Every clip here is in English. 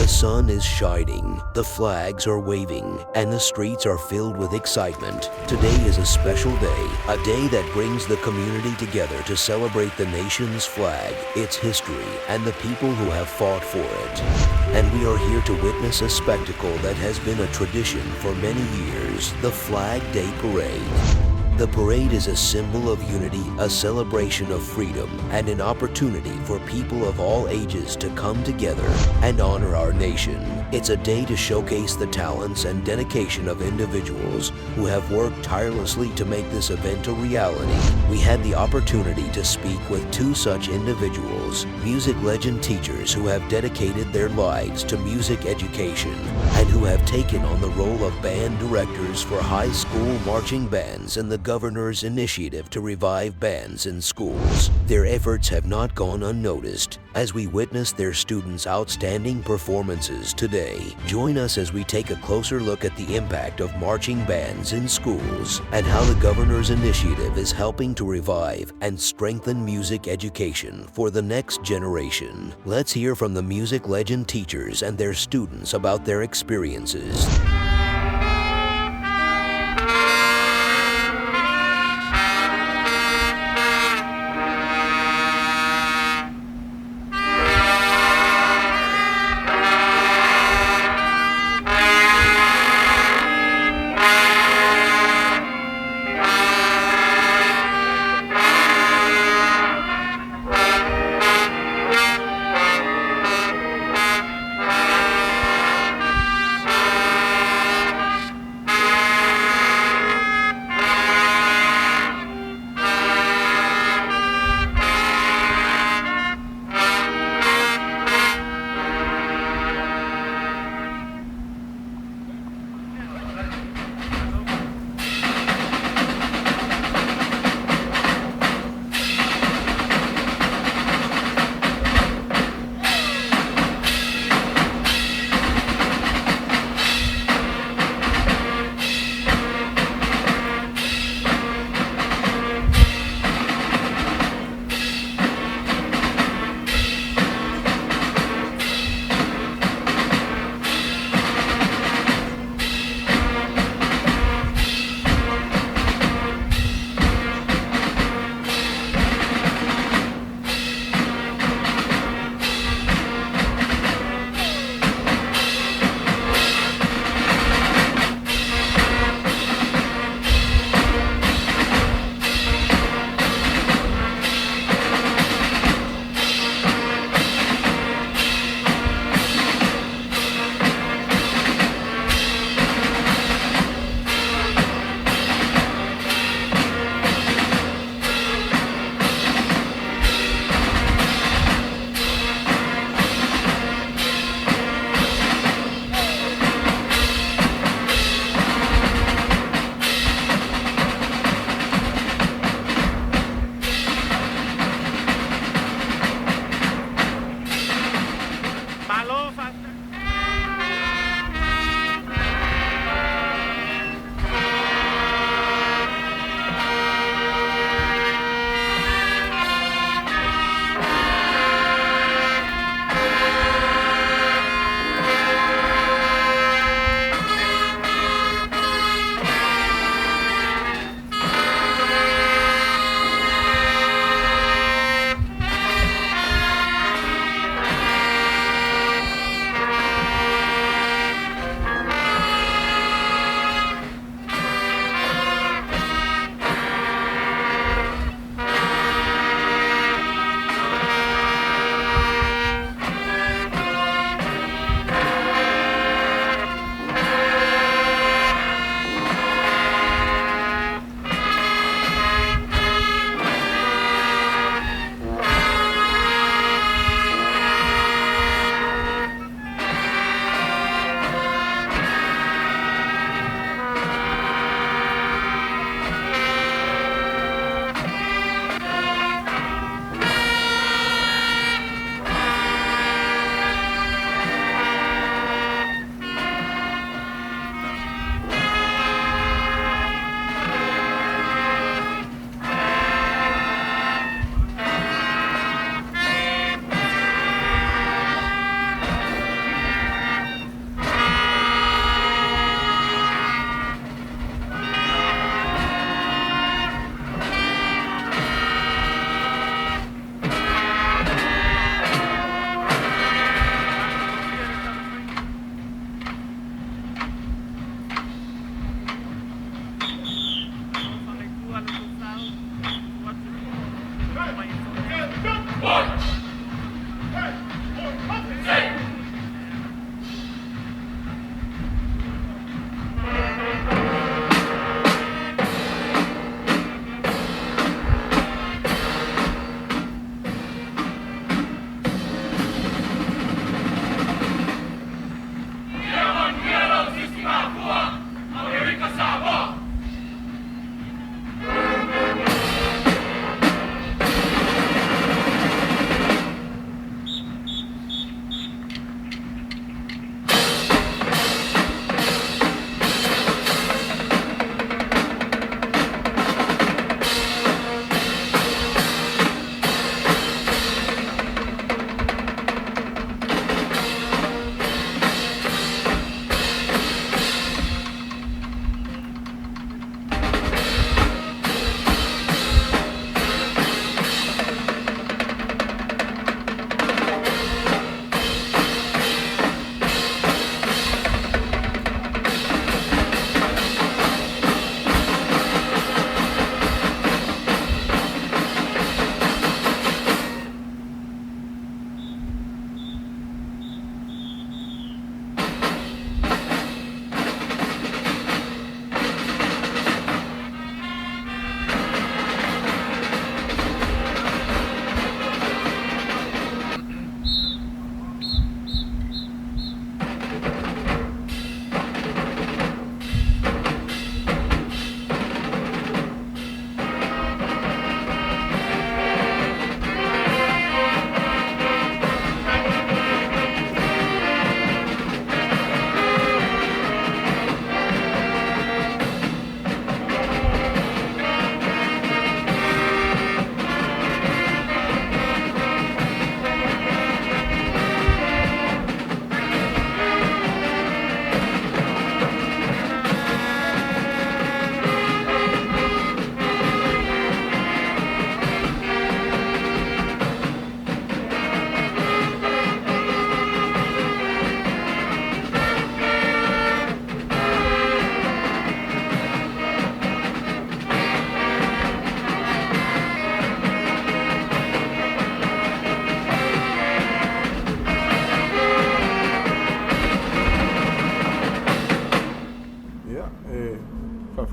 sun is shining, the flags are waving, and the streets are filled with excitement. Today is a special day, a day that brings the community together to celebrate the nation's flag, its history, and the people who have fought for it. And we are here to witness a spectacle that has been a tradition for many years, the Flag Day Parade. The parade is a symbol of unity, a celebration of freedom, and an opportunity for people of all ages to come together and honor our nation. It's a day to showcase the talents and dedication of individuals who have worked tirelessly to make this event a reality. We had the opportunity to speak with two such individuals, music legend teachers who have dedicated their lives to music education and who have taken on the role of band directors for high school marching bands in the governor's initiative to revive bands in schools. Their efforts have not gone unnoticed as we witness their students' outstanding performances today. Join us as we take a closer look at the impact of marching bands in schools and how the governor's initiative is helping to revive and strengthen music education for the next generation. Let's hear from the music legend teachers and their students about their experiences.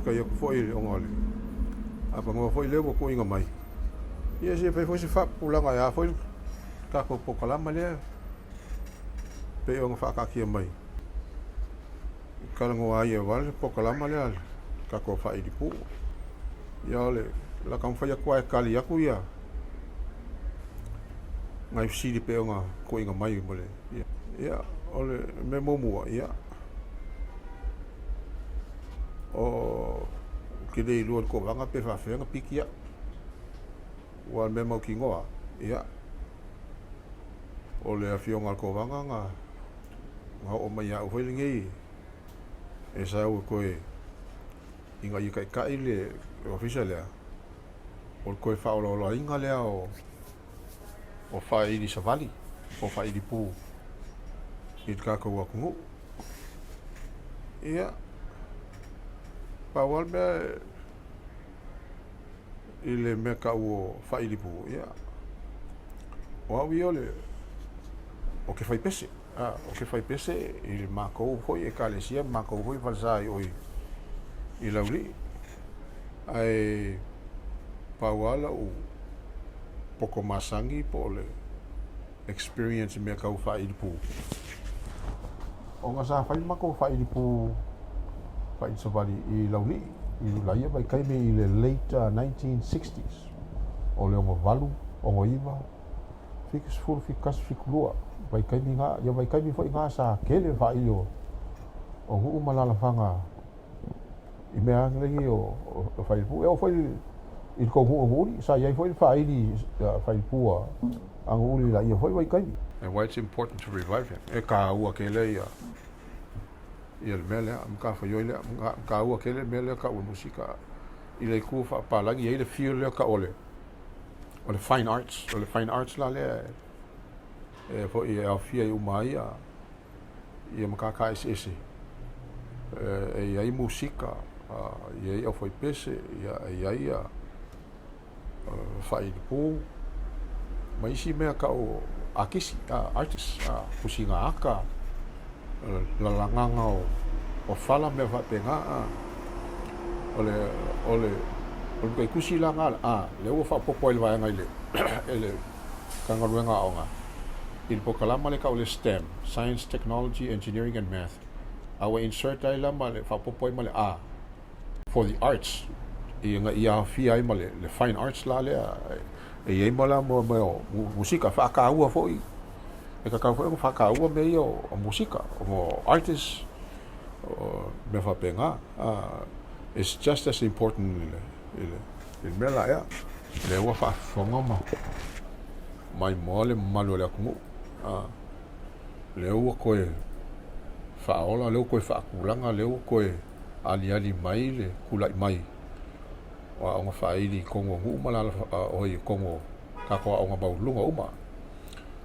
Kai aku foi le ongole. Apa ngo foi le ko inga mai. Ia se pe foi se fa pulanga ya foi ka ko pokalama le. Pe o fa ka ki mai. Kala ngo ai wal pokalama le ka ko fa i pu. Ia le la kam fa ya kwa kali aku ia. Ngai si di pe nga ko inga mai mole. Ia ole me momu ia. O kidei luar ko vanga pe fa fenga pikia wal me mau kingoa ia ole afio ngal ko vanga nga o mai ya o felingi e sa o ko inga i kai le official ya o ko fa o lo inga le o fa i di savali o fa i di pu it ka ko wa ku ia Pawal be ile meka o failipu ia o aviole o que fai pese o que fai pese il mako foi e kalesia mako foi valsai oi i lauli ai pawala o poko masangi pole experience meka o failipu o nga sa fai mako failipu Pai savali i launi i laia vai kai me i le late 1960s o le valu o iva fix full fikas fiklua vai kai mi nga ia vai kai mi foi nga sa kele vai o hu malala fanga i me anglegi o fai pu e o foi il ko hu sa ia foi fai di fai pu a nguli la ia foi vai kai and why it's important to revive him e ka ua kele ia il mele am ka fa yoile am ka ua kele mele ka u musika ile ku fa palangi ile feel le ka ole fine arts la le e fo e afia u mai ia maka ka ese e ai musika ia foi pese ia fa i pu maisi mea ka o akisi artist pusinga aka lalanganga o fala me va penga ole kai kusi langa le o fa popo il vai ngai le ele kanga ruenga onga il pokalama le ka ole STEM, science, technology, engineering and math. Awa insert ai la male fa popo male for the arts ia fi ai male le fine arts la le e mala mo musika fa ka ua foi e ka foi fa ka ua me o musika o artist me fa penga it's just as important il mela ya le wa fa fonga mai mole malu le ku le ua koe fa ola le koe fa kulanga le koe ali mai le kulai mai wa nga fa ili kongo ngumala o i kongo ka ko nga ba lunga uma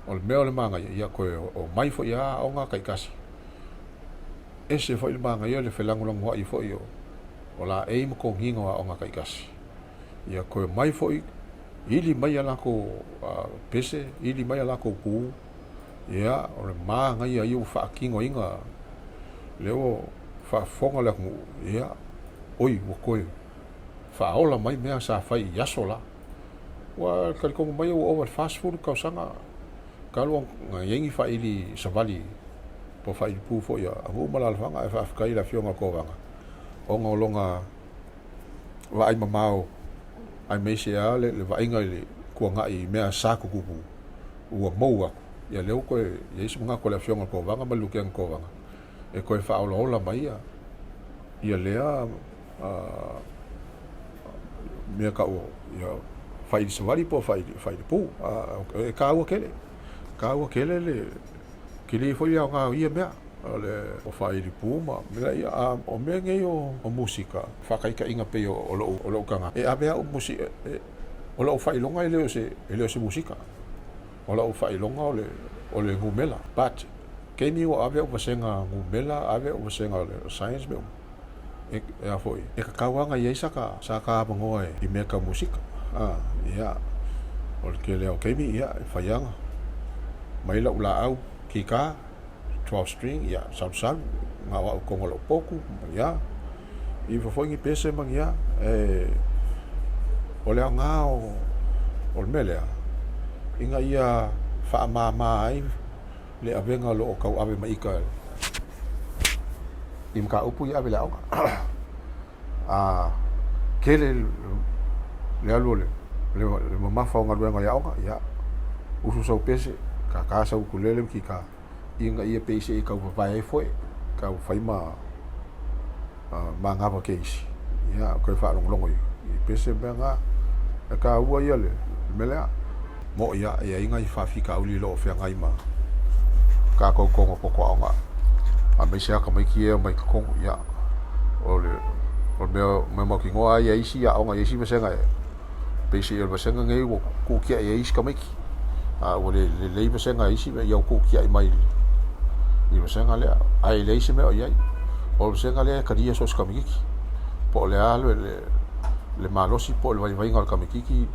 o le me manga ia koe o mai fo ia o nga kai kasi ese fo il manga ia le felango longo i fo io o la e mo ko hinga o nga kai kasi ia koe mai fo ili mai ala ko pese ili mai ala ko ku ia o le manga ia io fa kingo inga leo fa fonga le mu ia oi wo koe fa ola mai mea sa fai yaso la wa kal ko mai o over fast food ka sanga kalo nga yengi fa ili savali po fa pu fo ya ngu malal fanga fa kai la fionga ko vanga o nga longa wa ai mamao ai me se ale le va inga le ko nga i mea sa ku ku u moa ya leo ko yesu nga ko la fionga ko vanga malu ken ko vanga e ko fa ola mai ia lea me ka o ya fai se vari po fai pu e ka o kele le kili foi ya nga ia me le o fai pu ma me ia o me nge o musika fa kai ka inga pe o lo kanga e ave o musika o lo fai longa ele se musika o lo fai longa o le ngumela but kemi o ave o senga ngumela ave o senga science me e foi e ka kawanga ia saka bangoe i me ka musika ia o ke leo kemi ia faianga Mailo ula au kika 12 string ia sam nga wa ko ngolo poku ia i foi ngi pese mang ia o le nga o mele inga ia fa mai le avenga lo ka ave mai ka imka upu ya vela kele le alole le mama fa nga luenga ya usu so pese ka sa ukulele ki ka inga ia pese ka vai foi ka fai ma nga ba keisi ya ko fa longo i pese benga ka ua ia le mele mo ia inga i fa fika uli lo fe nga ima ka ko ko nga a me sia ka mai ki mai ko ya o me mo ki ngoa ia isi ya nga isi me senga pe si el senga ngai ku ki ia isi ka mai ki o le me senga isi me ya ku ki ai mai i me senga le ai le isi me o ia o senga le ka dia so ka mai ki po le alo le malosi po le vai ngal ka mai ki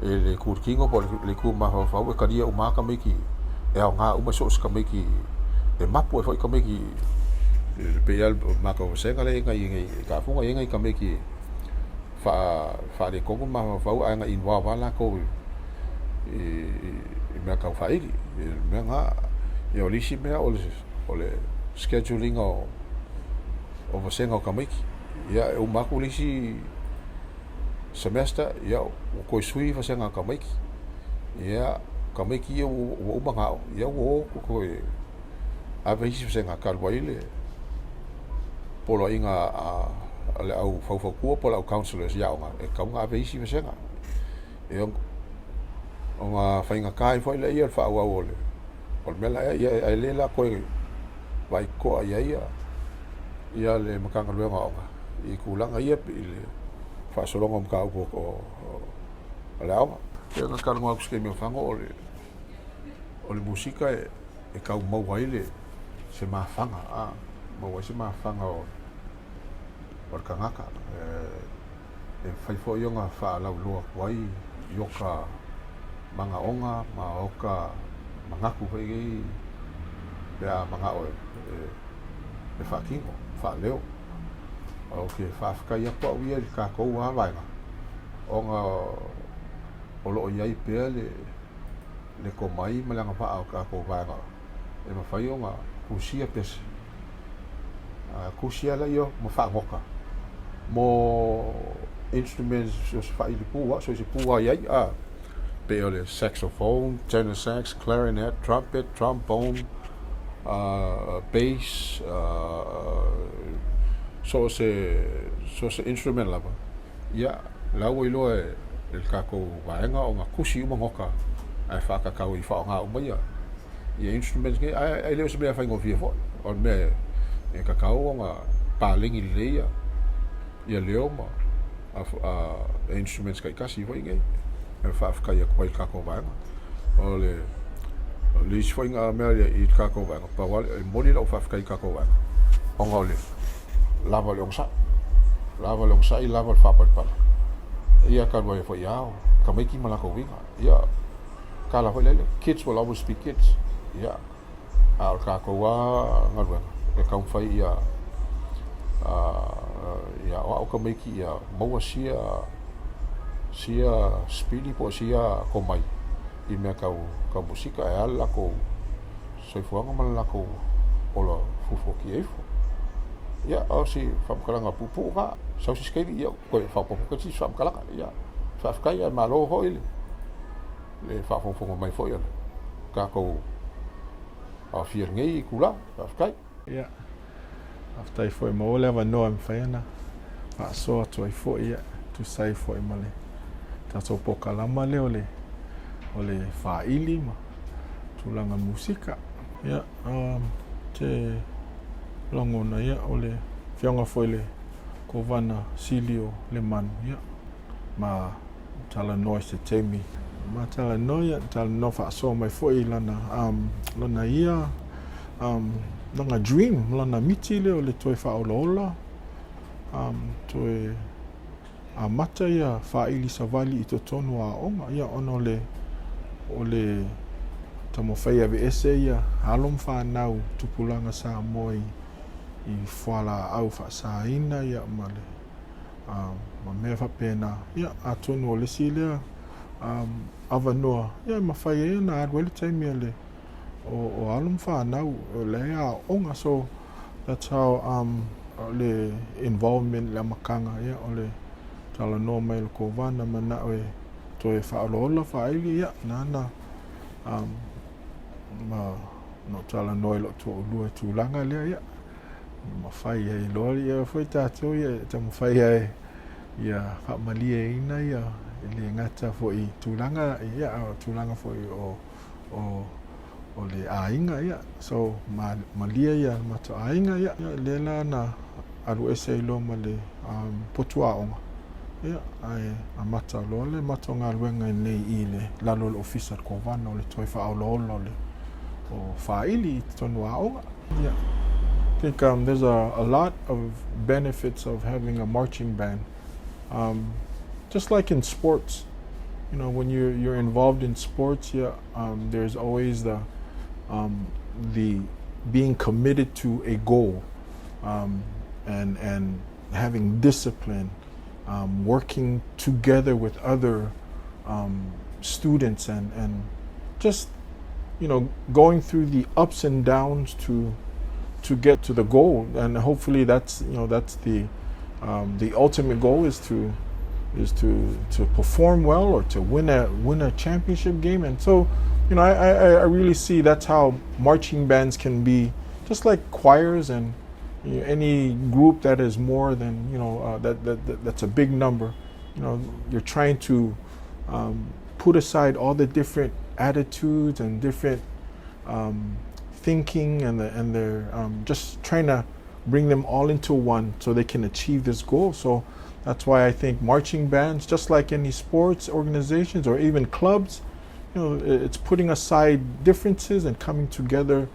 le kurkingo po le ku ma fa ka dia o ma ka mai ki e nga uma so ka mai ki e mapu e foi ka mai ki pe al ma ko senga le ngai ka funga ngai ka mai ki fa de kongo ma fa nga inwa wala ko me ka fa iri me nga yo lisi me o le scheduling o senga ka mai ki ya o ma ko lisi semester ya ko sui fa senga ka mai ki ya ka mai ki o banga ya o ko ave isi senga ka waile polo inga le au fa ku polo au counselors ya nga e ka nga ave isi senga e o nga fa inga kai foi le ia fa wa ole o mela ia le la ko vai ko ia le makanga le nga i kulanga ia le fa solonga ka ko le au e nga ka nga ku ske me fango o le musika e ka mau waile se mafanga mo se mafanga o kangaka e fai fo yo nga fa la lo wai yoka manga onga ma oka mangaku hei pea manga o e whakingo, whaleo. Ok, whawhakai apa uia li kākou a vainga. Onga o loo iai pea le ko mai malanga paa o kākou vainga. E mawhai o ngā kusia pese. Kusia la io ma whangoka. Mo instruments so se whai li pua, so se pua iai pe o le saxophone, tenor sax, clarinet, trumpet, trombone, bass, so se instrument lava. Ia, lau ilo e kākou vaenga o ngā kusi umangoka ai whakakau I whao ngā umaia. Ia instruments nge, ai leo se mea whaingo fia fo, o mea e kakau o ngā pālingi leia. Ia leo ma instruments kai kasi fo nge, e whawhakai a kwai kākou vaenga. O le isi fo inga mea I kākou vaenga, pa wale, e mori lau whawhakai kākou vaenga. Onga o le lava le ongsa, lava le ongsa I lava le whapatpala. Ia karua e fo iao, ka maiki malako winga. Ia, ka la fo lele, kids will always speak kids. Ia, al kākou a ngaruenga, e kaumwhai ia, ia o ka maiki ia maua sia speedy po sia komai. I mea ka musika e ala ko soifuanga malako ola fufoki eifo. Ia, au si whamkaranga pupu ka, sau si skeiri ia, koe whapapuka si whamkaranga, ia, whafkai ai malo hoi le whafonfonga mai foi ana. Ka kou a whir ngei I kula, whafkai. Ia, aftai foi ma ole awa noa mwhaiana, Faasua tu ai foi ia, tu sai foi male. Tato poka lama le ole whaili ma, tulanga musika. Ia, te longona ia ole whianga foi le kovana silio le manu ia ma tala noi se temi ma tala noi tala no Faasua mai foi lana ia langa dream lana miti le ole toi whaolaola toi a mata ia whaili savali I totonu a onga ia ono ole tamo whai ave ese ia halom whanau tupulanga Samoa I whala au whaasaina ia male ma mea whapena ia atonu o lesi lea awa noa ia ma whai ea na arwele taimi ale o alum whanau o lea onga so that's how le involvement le makanga ia ole tala noa mai le kovana mana oe toe whaalola whaili ia nana ma no tala noa lo to lua tūlanga lea ia ma whai ai lori ia whai tātou ia tamu whai ai ia whaamalia ina ia le ngata fo I tūlanga ia tūlanga fo o le ainga ia so ma lia ia ma to ainga ia le la na aru ese ilo ma le potua onga ia ai a mata lo le mata ngā luenga nei I le lalo le ofisa kovana o le toi whaolola le o whaili tonu a onga ia I think there's a lot of benefits of having a marching band. Just like in sports, you know, when you're involved in sports, yeah, there's always the being committed to a goal, and having discipline, working together with other students, and just going through the ups and downs to get to the goal, and hopefully that's the ultimate goal is to perform well or to win a championship game. And so I really see that's how marching bands can be, just like choirs and any group that is more than that's a big number. You're trying to put aside all the different attitudes and different thinking, and they're just trying to bring them all into one so they can achieve this goal. So that's why I think marching bands, just like any sports organizations or even clubs, it's putting aside differences and coming together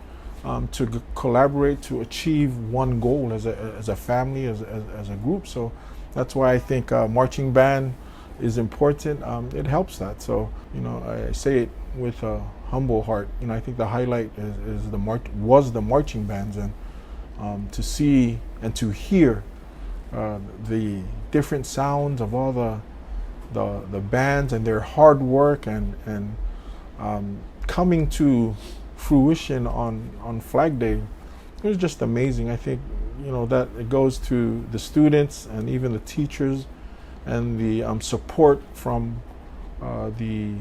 to collaborate to achieve one goal as a family, as a group. So that's why I think marching band is important, it helps that. So, I say it with a humble heart. I think the highlight was the marching bands, and to see and to hear the different sounds of all the bands and their hard work and coming to fruition on Flag Day. It was just amazing. I think that it goes to the students and even the teachers and the support from the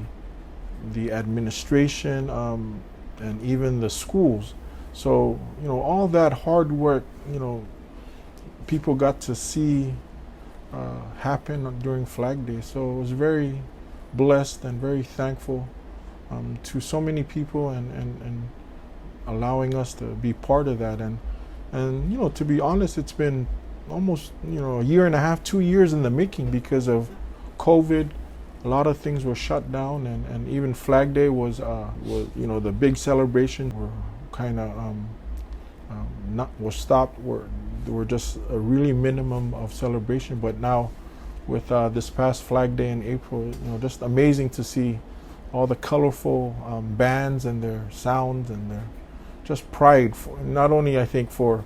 administration and even the schools. So all that hard work people got to see happen during Flag Day. So I was very blessed and very thankful to so many people and allowing us to be part of that. And to be honest, it's been almost a year and a half, 2 years in the making because of COVID. A lot of things were shut down, and even Flag Day was the big celebration were kind of was stopped. There were just a really minimum of celebration. But now, with this past Flag Day in April, just amazing to see all the colorful bands and their sounds and their just pride for not only, I think, for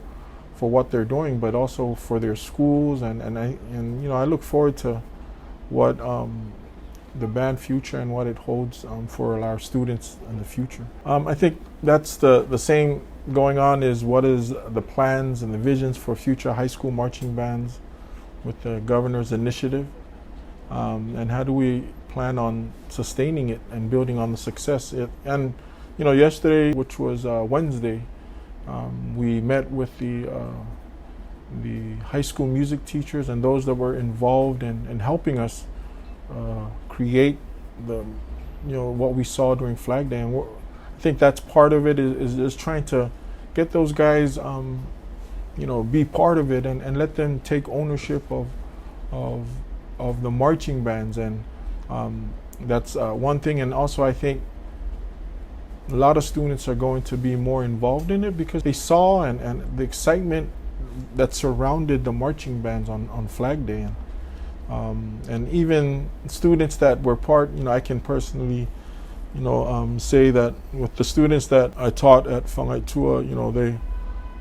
what they're doing, but also for their schools, and I look forward to what the band future and what it holds for our students in the future. I think that's the same going on is what is the plans and the visions for future high school marching bands with the governor's initiative, and how do we plan on sustaining it and building on the success. Yesterday, which was Wednesday, we met with the high school music teachers and those that were involved in helping us create what we saw during Flag Day. And I think that's part of it is trying to get those guys be part of it and let them take ownership of the marching bands, and that's one thing. And also I think a lot of students are going to be more involved in it because they saw and the excitement that surrounded the marching bands on Flag Day, and even students that were part. I can personally, say that with the students that I taught at Whangaitua,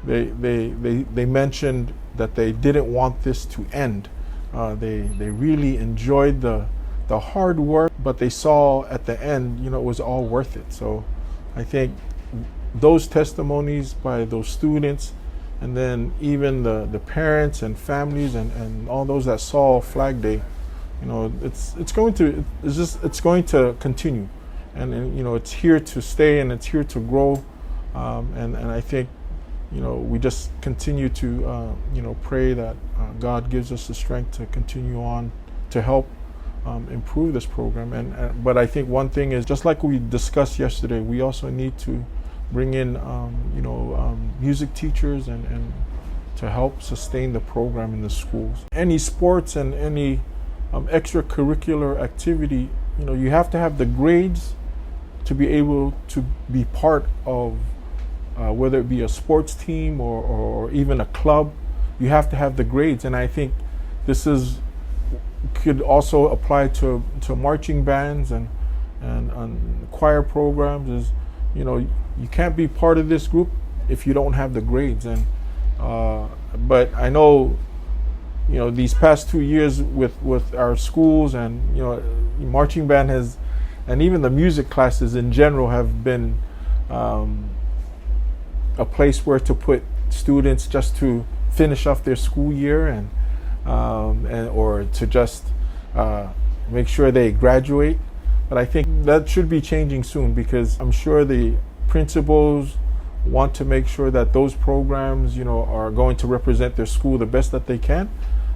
they mentioned that they didn't want this to end. They really enjoyed the hard work, but they saw at the end, it was all worth it. So I think those testimonies by those students, and then even the parents and families and all those that saw Flag Day, it's going to continue, and it's here to stay and it's here to grow, and I think we just continue to pray that God gives us the strength to continue on to help improve this program. But I think one thing is, just like we discussed yesterday, we also need to bring in music teachers and to help sustain the program in the schools. Any sports and any extracurricular activity, you have to have the grades to be able to be part of whether it be a sports team or even a club. You have to have the grades, and I think this could also apply to marching bands and choir programs. Is you can't be part of this group if you don't have the grades. And but I know these past 2 years with our schools and marching band has, and even the music classes in general, have been a place where to put students just to finish off their school year and or to just make sure they graduate. But I think that should be changing soon, because I'm sure the principals want to make sure that those programs, are going to represent their school the best that they can.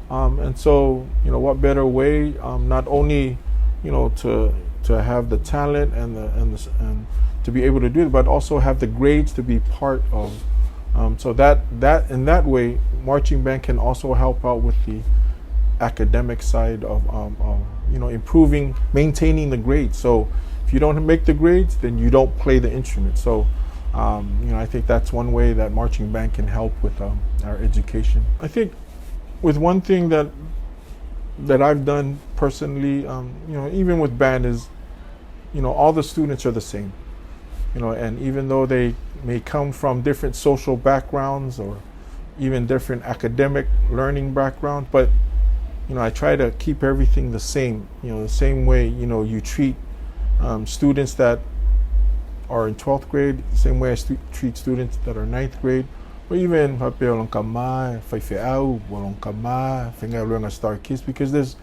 And so, what better way, not only, to have the talent and to be able to do it, but also have the grades to be part of. So that in that way, marching band can also help out with the academic side of improving, maintaining the grades. So if you don't make the grades, then you don't play the instrument. So I think that's one way that marching band can help with our education. I think with one thing that I've done personally, even with band is, all the students are the same, and even though they may come from different social backgrounds or even different academic learning background, but I try to keep everything the same, the same way, you treat students that are in 12th grade, the same way I treat students that are 9th grade, or even star kids, because there's,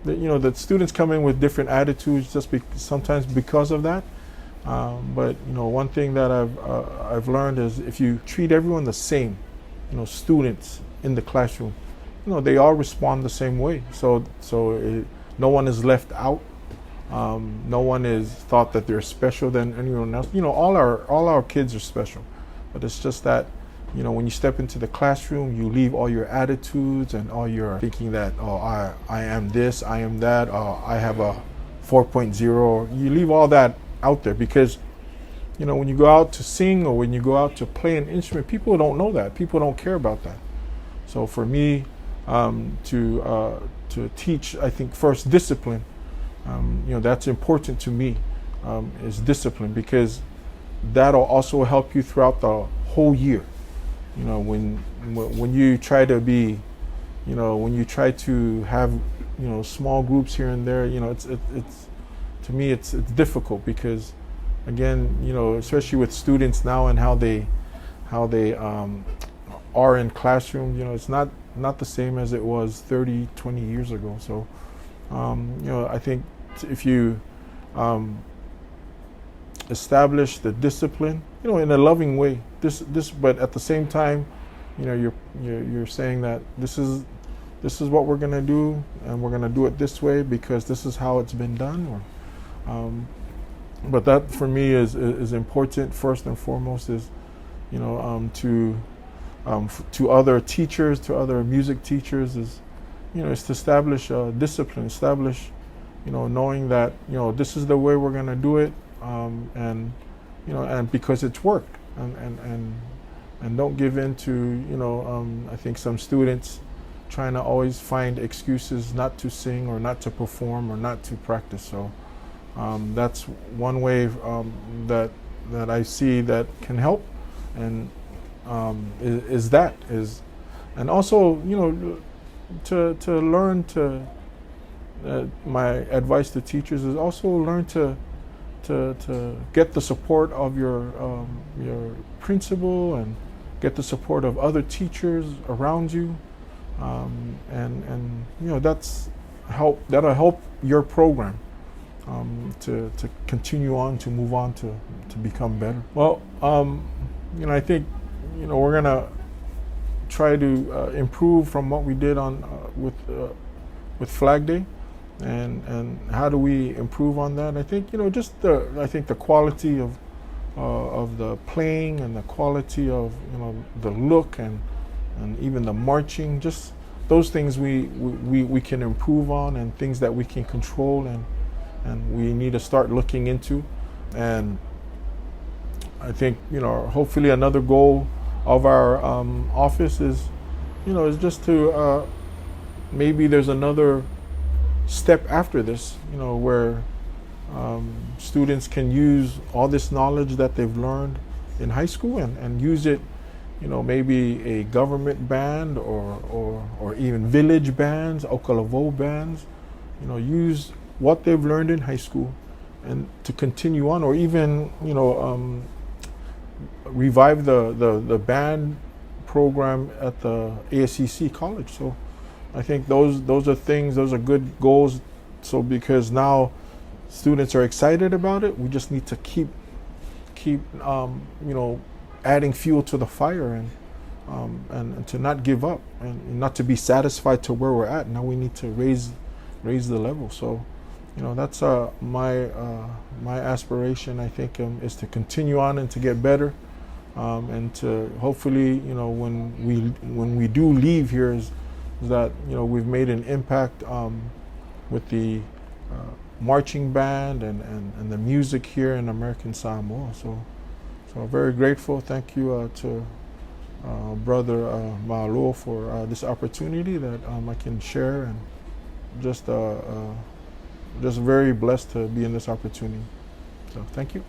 the students come in with different attitudes just sometimes because of that. But one thing that I've learned is if you treat everyone the same, students in the classroom, they all respond the same way. So no one is left out. No one is thought that they're special than anyone else. All our kids are special, but it's just that when you step into the classroom, you leave all your attitudes and all your thinking that I am this, I am that, I have a 4.0. You leave all that out there because when you go out to sing or when you go out to play an instrument, people don't know that. People don't care about that. So for me to teach, I think first discipline. That's important to me, is discipline, because that'll also help you throughout the whole year. When you try to be, when you try to have, small groups here and there, it's to me it's difficult because, again, especially with students now and how they are in classroom, it's not the same as it was 30, 20 years ago. So, I think if you establish the discipline, in a loving way, but at the same time, you're saying that this is what we're gonna do, and we're gonna do it this way because this is how it's been done. But that for me is important. First and foremost is, to other teachers, to other music teachers is, is to establish discipline, knowing that, this is the way we're going to do it, and because it's worked, and don't give in to, I think some students trying to always find excuses not to sing or not to perform or not to practice. So that's one way that I see that can help, and and also, to learn to, my advice to teachers is also learn to get the support of your principal and get the support of other teachers around you, and that'll help your program to continue on, to move on, to become better. Well, I think we're gonna try to improve from what we did on with Flag Day, and how do we improve on that? I think the quality of the playing and the quality of the look and even the marching, just those things we can improve on, and things that we can control and we need to start looking into. And I think hopefully another goal of our office is just to maybe there's another step after this, where students can use all this knowledge that they've learned in high school and use it, maybe a government band or even village bands, Okalavo bands, use what they've learned in high school and to continue on, or even revive the band program at the ASCC college. So I think those are good goals. So because now students are excited about it, we just need to keep adding fuel to the fire, and to not give up, and not to be satisfied to where we're at. Now we need to raise the level. So that's my aspiration, I think, is to continue on and to get better, and to hopefully, when we do leave here, is that we've made an impact with the marching band and the music here in American Samoa. So very grateful. Thank you to Brother Mailo for this opportunity that I can share just very blessed to be in this opportunity. So thank you.